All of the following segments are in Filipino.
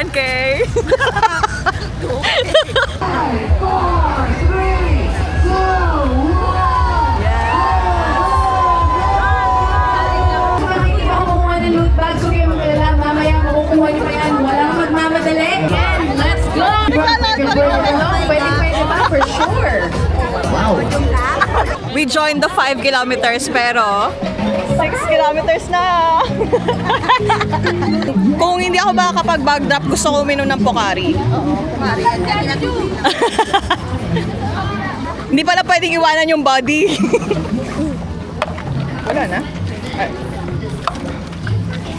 1K! 'Pwede pa for sure. Wow. We joined the 5 kilometers pero 6 kilometers na. Kung hindi ako makakapag-bag drop, gusto ko uminom ng Pocari. Hindi pala pwedeng iwanan yung body. Wala na. Ay.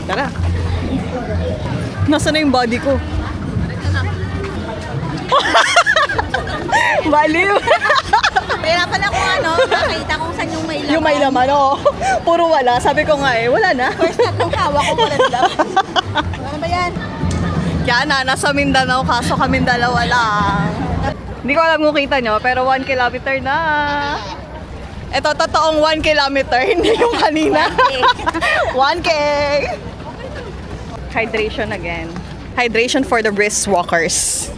Tara. Nasaan na yung body ko? Baliw. Hirapan ako nakita kung saan yung may laman. Yung may laman, oo. Puro wala. Sabi ko nga wala na. First time nung hawak ko wala na. Ano ba yan? Kaya nasa Mindanao, kaso kami dalawa lang. Hindi ko alam kung kita nyo, pero 1 kilometer na. Ito, totoong 1 kilometer, hindi yung kanina. 1K! Hydration again. Hydration for the brisk walkers.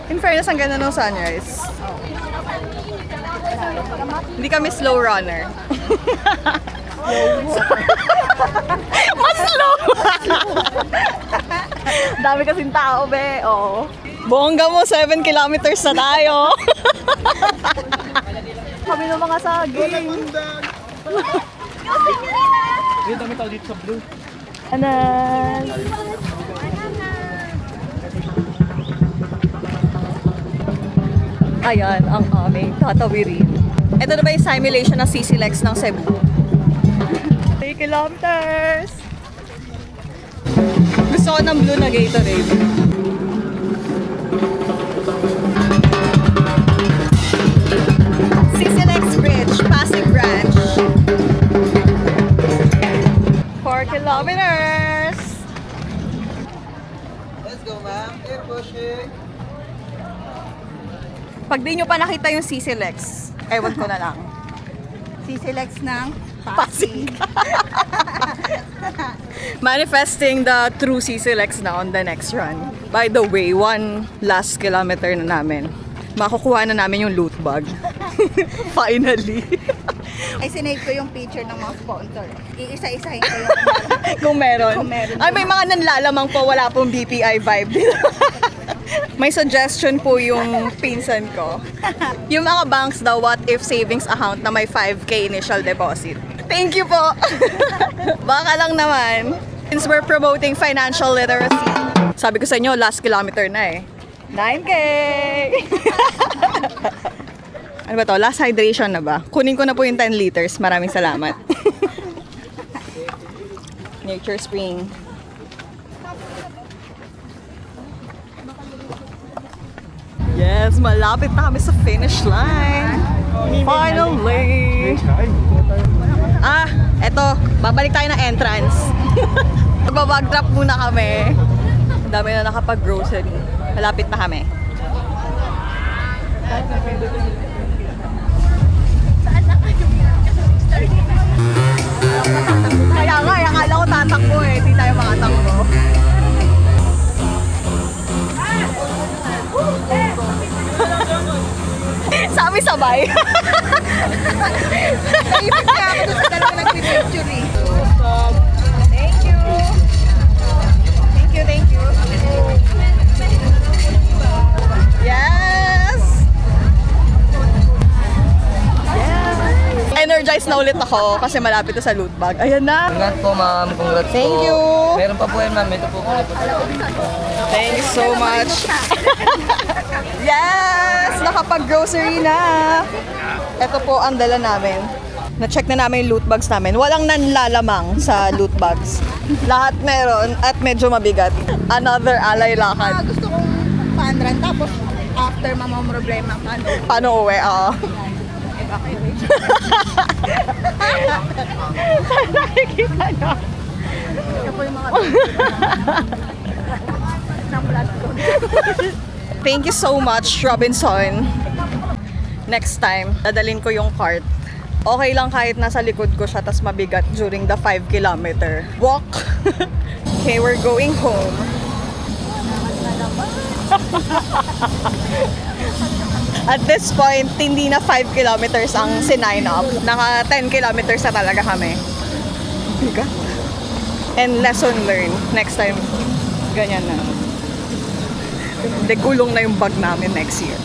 In fairness, ang ganda ng sunrise. Hindi kami slow runner. Mas slow! Dami kasing tao, be. Oh. Bongga mo, 7 kilometers na tayo. Kami ng mga saging. Dito kami tao dito sa blue. Anan. Ayan, ang aming tatawirin. Ito na ba yung simulation ng CC-Lex ng Cebu? 3 kilometers! Gusto ko ng blue na Gatorade. CC-Lex Bridge, Pasig Branch. 4 kilometers! Let's go, ma'am. Keep pushing. Pag di nyo pa nakita yung CC-Lex, ewan ko na lang. CC-Lex ng Pasig. Manifesting the true CC-Lex na on the next run. By the way, 1 last kilometer na namin. Makukuha na namin yung loot bag. Finally. Ay, sinave ko yung picture ng mga sponsor. Iisa-isahin ko yung Kung meron. Kung meron. Ay, may mga nanlalamang po, wala pong BPI vibe. May suggestion po yung pinsan ko. Yung mga banks daw, what if savings account na may 5K initial deposit. Thank you po! Baka lang naman. Since we're promoting financial literacy, sabi ko sa inyo, last kilometer na 9K! Ano ba to? Last hydration na ba? Kunin ko na po yung 10 liters. Maraming salamat. Nature Spring. Yes, malapit na kami sa finish line. Finally! Eto, babalik tayo ng entrance. Magbabag drop muna kami. Ang dami na nakapag-grocery. Malapit na kami. Kaya nga, akala ko tatakbo hindi tayo makatakbo. Sabi sabay. Naipit na ako doon sa dalawa nag-picture eh. Thank you. Thank you, thank you. Yes! Yes! Energized na ulit ako kasi malapit na sa loot bag. Ayan na. Congrats po, ma'am. Congrats Thank po. you. Meron pa po yan, ma'am. Ito po. Thank you so much. Yes! Nakapag-grocery na. Ito po ang dala namin. Na-check na namin yung loot bags namin. Walang nanlalamang sa loot bags. Lahat meron at medyo mabigat. Another alay lakad. Gusto kong pa-run tapos after mamamroblema paano? Paano uwi? Saan nakikita nyo? Ito po yung mga ng blood ko. Thank you so much, Robinson. Next time, dadalhin ko yung cart. Okay lang kahit nasa likod ko siya tas mabigat during the 5 kilometer walk. Okay, we're going home. At this point, hindi na 5 kilometers ang sinign up. Naka 10 kilometers na talaga kami. Bigat. And lesson learned. Next time, ganyan na. Hindi, gulong na yung bag namin next year.